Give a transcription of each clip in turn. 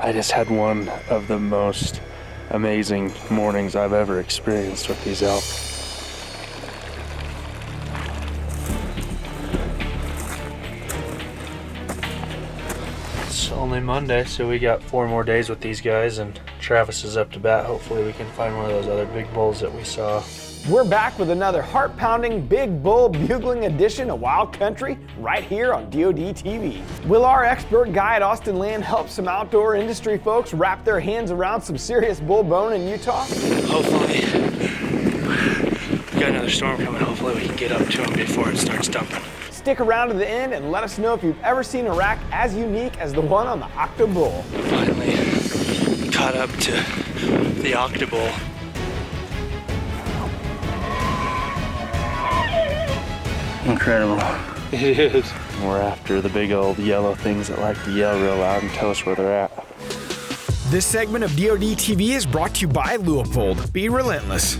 I just had one of the most amazing mornings I've ever experienced with these elk. It's only Monday, so we got 4 more days with these guys, and Travis is up to bat. Hopefully we can find one of those other big bulls that we saw. We're back with another heart-pounding, big bull bugling edition of Wild Country right here on DoD TV. Will our expert guide Austin Land help some outdoor industry folks wrap their hands around some serious bull bone in Utah? Hopefully. We got another storm coming. Hopefully we can get up to him before it starts dumping. Stick around to the end and let us know if you've ever seen a rack as unique as the one on the OCTO-BULL. Finally caught up to the OCTO-BULL. Incredible. It is. We're after the big old yellow things that like to yell real loud and tell us where they're at. This segment of DoD TV is brought to you by Leupold. Be relentless.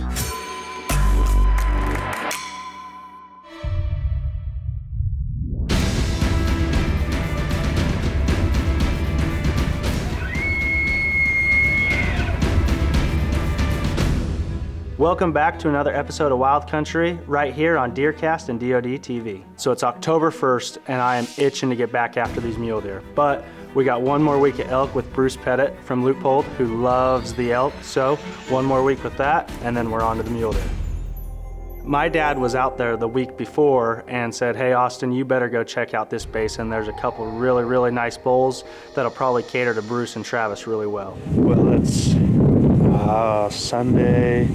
Welcome back to another episode of Wild Country right here on DeerCast and DoD TV. So it's October 1st and I am itching to get back after these mule deer. But we got one more week of elk with Bruce Pettit from Leupold, who loves the elk. So one more week with that and then we're on to the mule deer. My dad was out there the week before and said, hey Austin, you better go check out this basin. There's a couple really nice bulls that'll probably cater to Bruce and Travis really well. Well, it's Sunday,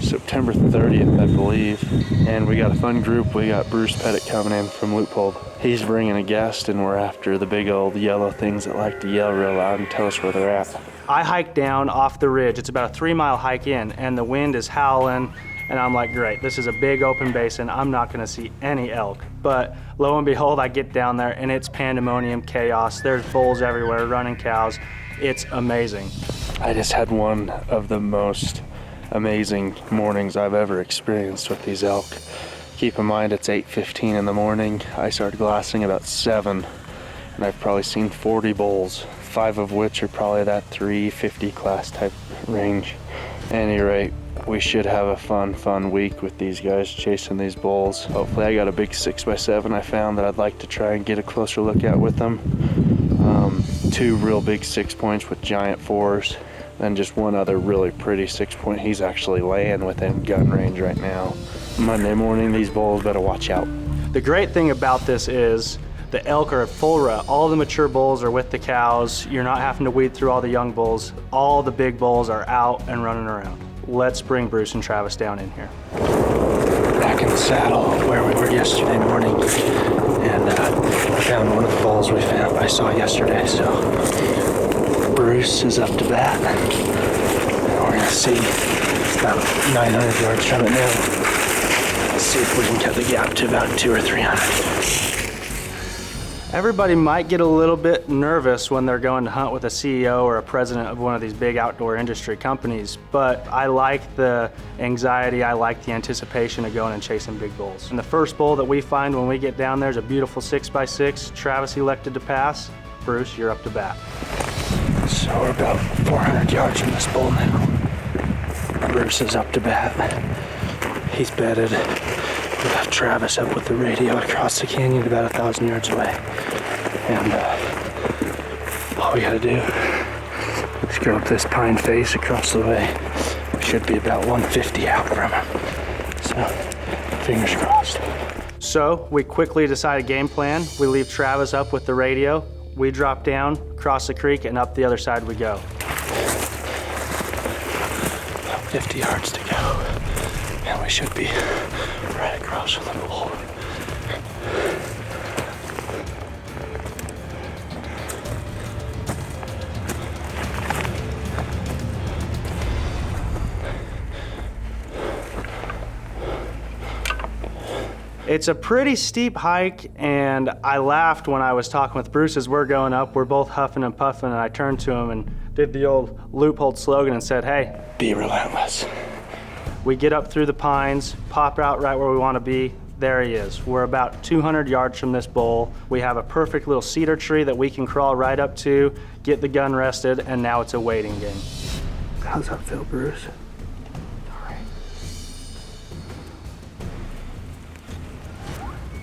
September 30th, I believe, and we got a fun group. We got Bruce Pettit coming in from Leupold. He's bringing a guest, and we're after the big old yellow things that like to yell real loud and tell us where they're at. I hiked down off the ridge. It's about a 3-mile hike in, and the wind is howling, and I'm like, great, this is a big open basin. I'm not gonna see any elk. But lo and behold, I get down there, and it's pandemonium, chaos. There's bulls everywhere, running cows. It's amazing. I just had one of the most amazing mornings I've ever experienced with these elk. Keep in mind it's 8:15 in the morning. I started glassing about 7, and I've probably seen 40 bulls, 5 of which are probably that 350 class type range. At any rate, we should have a fun week with these guys chasing these bulls. Hopefully I got a big 6x7 I found that I'd like to try and get a closer look at with them. 2 real big 6-points with giant 4s. Then just one other really pretty 6-point. He's actually laying within gun range right now. Monday morning, these bulls better watch out. The great thing about this is the elk are at full rut. All the mature bulls are with the cows. You're not having to weed through all the young bulls. All the big bulls are out and running around. Let's bring Bruce and Travis down in here. Back in the saddle where we were yesterday morning, and found one of the bulls I saw yesterday. So Bruce is up to bat, and we're gonna see about 900 yards from it now. Let's see if we can cut the gap to about 200 or 300. Everybody might get a little bit nervous when they're going to hunt with a CEO or a president of one of these big outdoor industry companies, but I like the anxiety, I like the anticipation of going and chasing big bulls. And the first bull that we find when we get down there is a beautiful 6x6. Travis elected to pass. Bruce, you're up to bat. So we're about 400 yards from this bull now. Bruce is up to bat. He's bedded. We got Travis up with the radio across the canyon about 1,000 yards away. And all we gotta do is go up this pine face across the way. We should be about 150 out from him. So, fingers crossed. So we quickly decide a game plan. We leave Travis up with the radio. We drop down, cross the creek, and up the other side we go. About 50 yards to go. And we should be right across from the bull. It's a pretty steep hike, and I laughed when I was talking with Bruce as we're going up. We're both huffing and puffing, and I turned to him and did the old Leupold slogan and said, hey, be relentless. We get up through the pines, pop out right where we want to be, There he is. We're about 200 yards from this bull. We have a perfect little cedar tree that we can crawl right up to, get the gun rested, and now it's a waiting game. How's that feel, Bruce?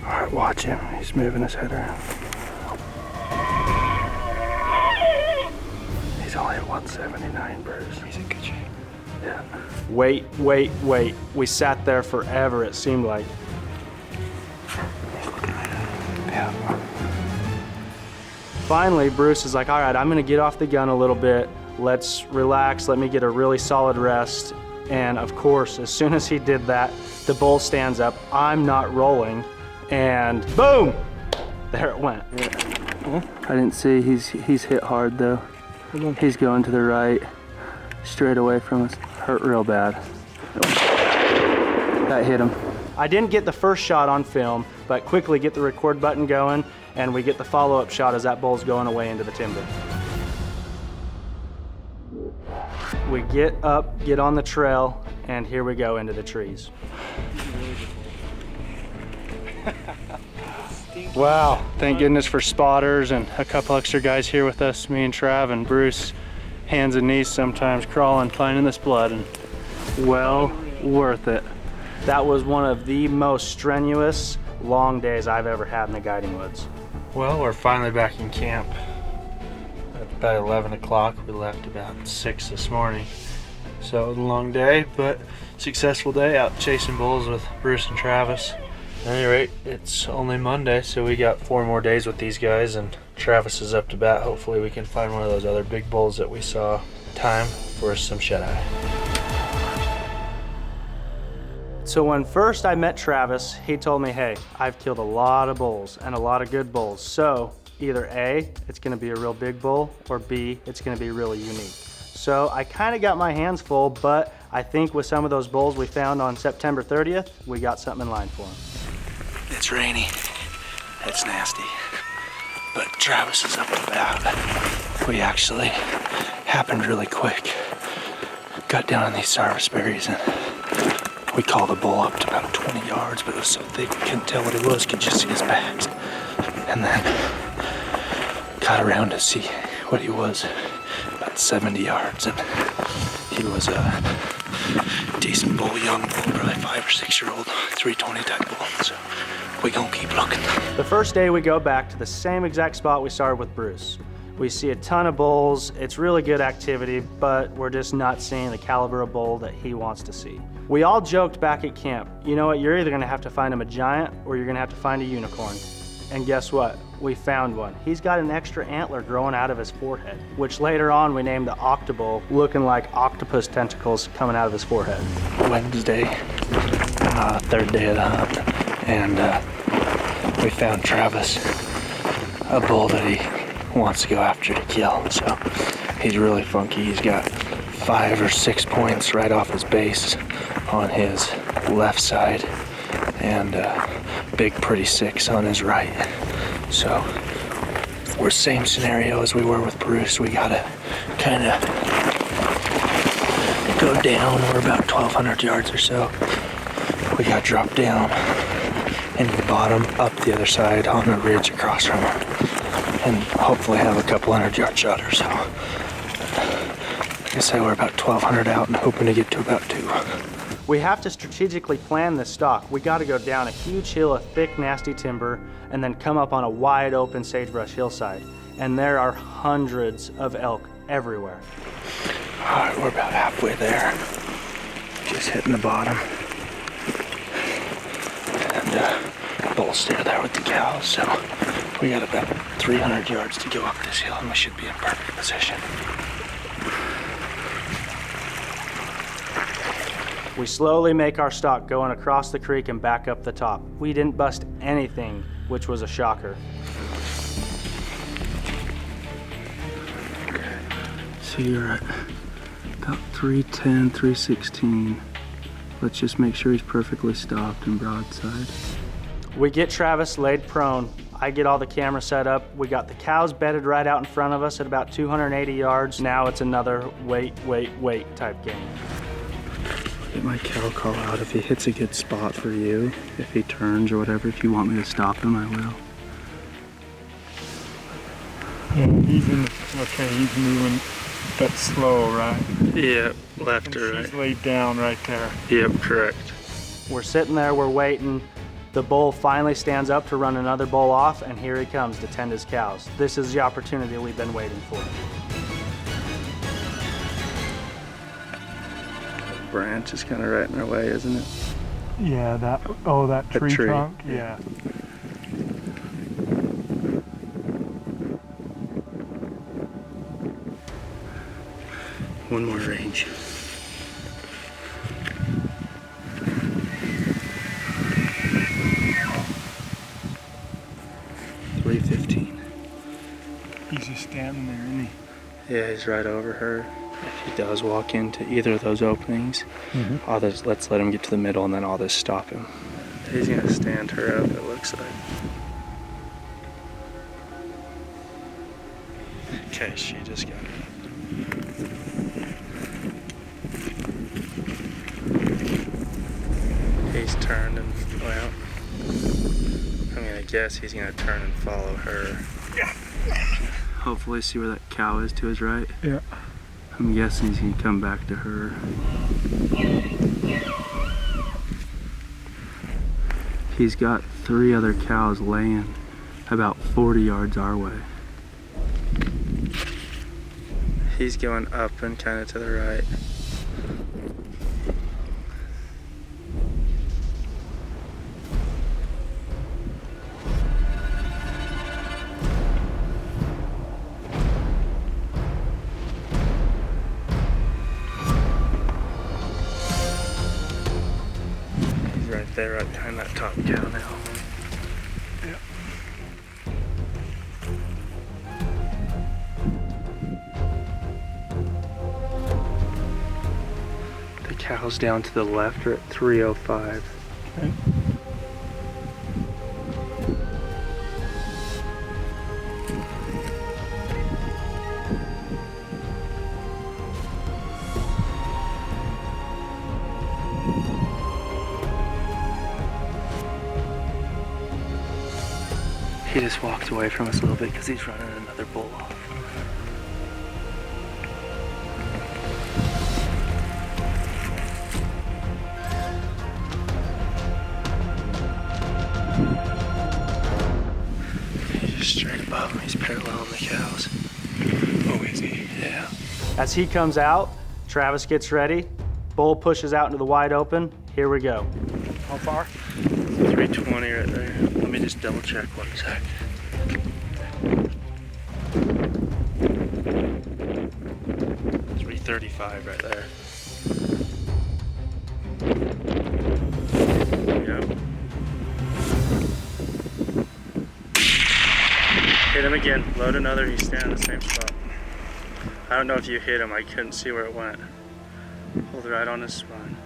All right, watch him. He's moving his head around. He's only at 179, Bruce. He's in good shape. Yeah. Wait, wait, wait. We sat there forever, it seemed like. Yeah. Finally, Bruce is like, all right, I'm gonna get off the gun a little bit. Let's relax, let me get a really solid rest. And of course, as soon as he did that, the bull stands up, I'm not rolling, and boom! There it went. Yeah. I didn't see, he's hit hard though. He's going to the right, straight away from us. Hurt real bad. That hit him. I didn't get the first shot on film, but quickly get the record button going, and we get the follow-up shot as that bull's going away into the timber. We get up, get on the trail, and here we go into the trees. Wow, thank goodness for spotters and a couple extra guys here with us, me and Trav and Bruce, hands and knees sometimes crawling, finding this blood, and well worth it. That was one of the most strenuous, long days I've ever had in the guiding woods. Well, we're finally back in camp. At about 11 o'clock, we left about 6 this morning. So it was a long day, but successful day out chasing bulls with Bruce and Travis. At any rate, it's only Monday, so we got 4 more days with these guys, and Travis is up to bat. Hopefully we can find one of those other big bulls that we saw. Time for some shut-eye. So when first I met Travis, he told me, hey, I've killed a lot of bulls and a lot of good bulls. So either A, it's gonna be a real big bull, or B, it's gonna be really unique. So I kind of got my hands full, but I think with some of those bulls we found on September 30th, we got something in line for them. It's rainy, it's nasty, but Travis is up to bat. We actually happened really quick. Got down on these sarvis berries and we called the bull up to about 20 yards, but it was so thick we couldn't tell what he was, could just see his bags. And then got around to see what he was, about 70 yards, and he was a decent bull, young bull, probably 5 or 6 year old, 320 type bull, so we gonna keep looking. The first day we go back to the same exact spot we started with Bruce. We see a ton of bulls, it's really good activity, but we're just not seeing the caliber of bull that he wants to see. We all joked back at camp, you know what, you're either gonna have to find him a giant or you're gonna have to find a unicorn. And guess what? We found one. He's got an extra antler growing out of his forehead, which later on we named the OCTO-BULL, looking like octopus tentacles coming out of his forehead. Wednesday, 3rd day of the hunt, and we found Travis, a bull that he wants to go after to kill. So he's really funky. He's got 5 or 6 points right off his base on his left side, and big pretty 6 on his right. So we're same scenario as we were with Bruce. We gotta kind of go down. We're about 1,200 yards or so. We gotta drop down into the bottom, up the other side on the ridge across from him, and hopefully have a couple 100-yard shot or so. Like I say, we're about 1,200 out and hoping to get to about 2. We have to strategically plan this stalk. We gotta go down a huge hill of thick, nasty timber and then come up on a wide open sagebrush hillside. And there are hundreds of elk everywhere. All right, we're about halfway there. Just hitting the bottom. And bull's still there with the cows, so we got about 300 yards to go up this hill and we should be in perfect position. We slowly make our stalk going across the creek and back up the top. We didn't bust anything, which was a shocker. Okay, so you're at about 310, 316. Let's just make sure he's perfectly stopped and broadside. We get Travis laid prone. I get all the camera set up. We got the cows bedded right out in front of us at about 280 yards. Now it's another wait, wait, wait type game. my cow call out. If he hits a good spot for you, if he turns or whatever, if you want me to stop him, I will. Yeah, he's moving but slow, right? Yep, left or right. She's laid down right there. Yep, correct. We're sitting there, we're waiting. The bull finally stands up to run another bull off, and here he comes to tend his cows. This is the opportunity we've been waiting for. The branch is kind of right in our way, isn't it? Yeah, that tree trunk, yeah. One more range. He's just standing there, isn't he? Yeah, he's right over her. If he does walk into either of those openings, let's let him get to the middle and then I'll just stop him. He's gonna stand her up, it looks like. Okay, she just got it. He's turned and, well, I'm gonna guess he's gonna turn and follow her. Hopefully see where that cow is to his right. Yeah. I'm guessing he's gonna come back to her. He's got 3 other cows laying about 40 yards our way. He's going up and kind of to the right. There, right behind that top cow now. Yep. The cows down to the left are at 305. Okay. He just walked away from us a little bit because he's running another bull off. He's just straight above him. He's paralleling the cows. Oh, is he? Yeah. As he comes out, Travis gets ready. Bull pushes out into the wide open. Here we go. How far? 320 right there. Let me just double check 1 sec. .335 right there. Yep. Hit him again. Load another. He's standing in the same spot. I don't know if you hit him. I couldn't see where it went. Hold right on his spine.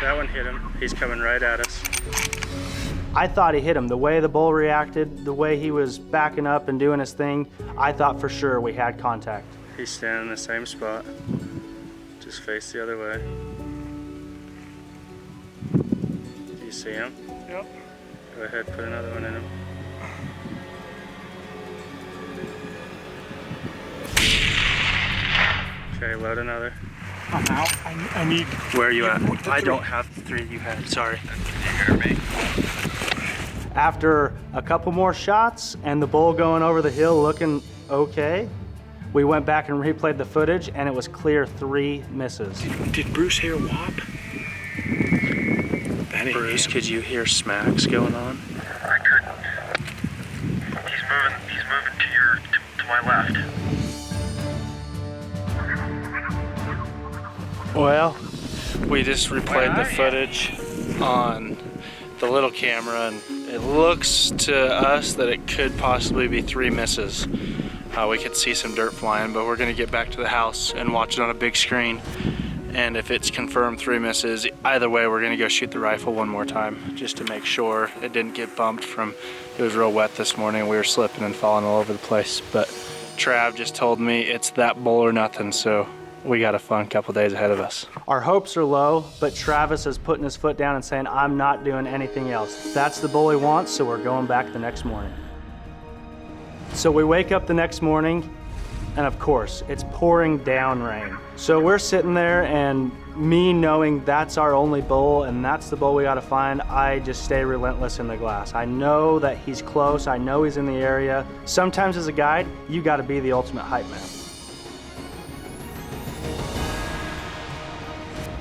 That one hit him. He's coming right at us. I thought he hit him. The way the bull reacted, the way he was backing up and doing his thing, I thought for sure we had contact. He's standing in the same spot. Just face the other way. Do you see him? Yep. Go ahead, put another one in him. Okay, load another. I'm out. I need... Where are you at? I don't have the 3 you had, sorry. Can you hear me? After a couple more shots and the bull going over the hill looking okay, we went back and replayed the footage and it was clear 3 misses. Did Bruce hear whop? Bruce, could you hear smacks going on? I couldn't. He's moving to my left. Well, we just replayed the footage on the little camera and it looks to us that it could possibly be 3 misses. We could see some dirt flying, but we're gonna get back to the house and watch it on a big screen And if it's confirmed 3 misses, either way, we're gonna go shoot the rifle one more time just to make sure it didn't get bumped from, it was real wet this morning. We were slipping and falling all over the place. But Trav just told me it's that bull or nothing, so we got a fun couple days ahead of us. Our hopes are low, but Travis is putting his foot down and saying, I'm not doing anything else. That's the bull he wants, so we're going back the next morning. So we wake up the next morning, and of course, it's pouring down rain. So we're sitting there, and me knowing that's our only bull and that's the bull we gotta find, I just stay relentless in the glass. I know that he's close, I know he's in the area. Sometimes as a guide, you gotta be the ultimate hype man.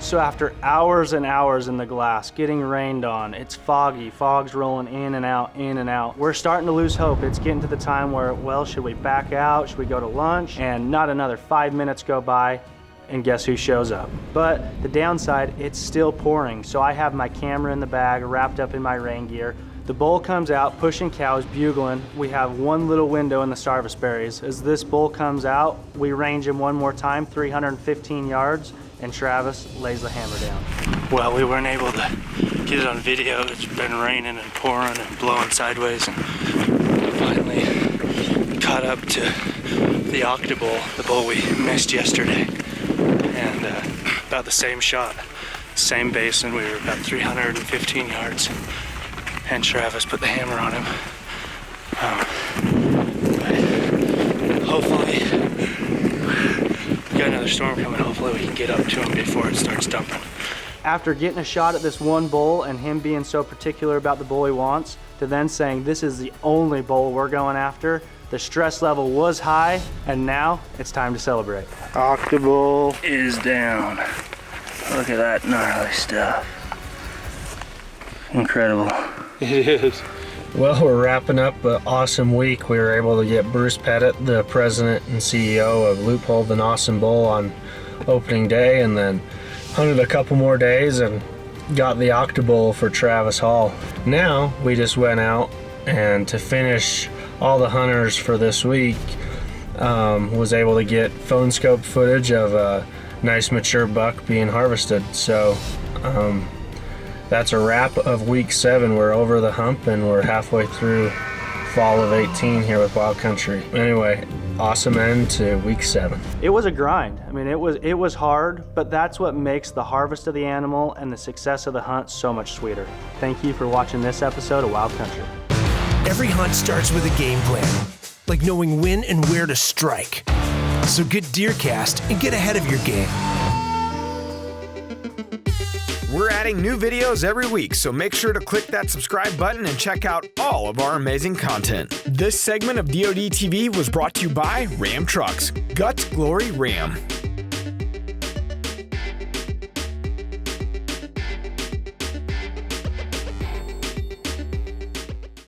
So after hours and hours in the glass, getting rained on, it's foggy, fog's rolling in and out, we're starting to lose hope. It's getting to the time where, well, should we back out? Should we go to lunch? And not another 5 minutes go by, and guess who shows up? But the downside, it's still pouring. So I have my camera in the bag, wrapped up in my rain gear. The bull comes out, pushing cows, bugling. We have one little window in the Sarvis berries. As this bull comes out, we range him one more time, 315 yards, and Travis lays the hammer down. Well, we weren't able to get it on video. It's been raining and pouring and blowing sideways, and finally caught up to the OCTO-BULL, the bull we missed yesterday. And about the same shot, same basin. We were about 315 yards, and Travis put the hammer on him. Hopefully, we got another storm coming. Hopefully we can get up to him before it starts dumping. After getting a shot at this one bull and him being so particular about the bull he wants, to then saying this is the only bull we're going after, the stress level was high, and now it's time to celebrate. OCTO-BULL is down. Look at that gnarly stuff. Incredible. It is. Well, we're wrapping up an awesome week. We were able to get Bruce Pettit, the president and CEO of Loophole, an awesome bull on opening day, and then hunted a couple more days and got the OCTO-BULL for Travis Hall. Now, we just went out, and to finish all the hunters for this week, was able to get phone scope footage of a nice mature buck being harvested. So that's a wrap of week 7. We're over the hump and we're halfway through fall of 18 here with Wild Country. Anyway, awesome end to week 7. It was a grind. I mean, it was hard, but that's what makes the harvest of the animal and the success of the hunt so much sweeter. Thank you for watching this episode of Wild Country. Every hunt starts with a game plan, like knowing when and where to strike. So get DeerCast and get ahead of your game. We're adding new videos every week, so make sure to click that subscribe button and check out all of our amazing content. This segment of DoD TV was brought to you by Ram Trucks. Guts, Glory, Ram.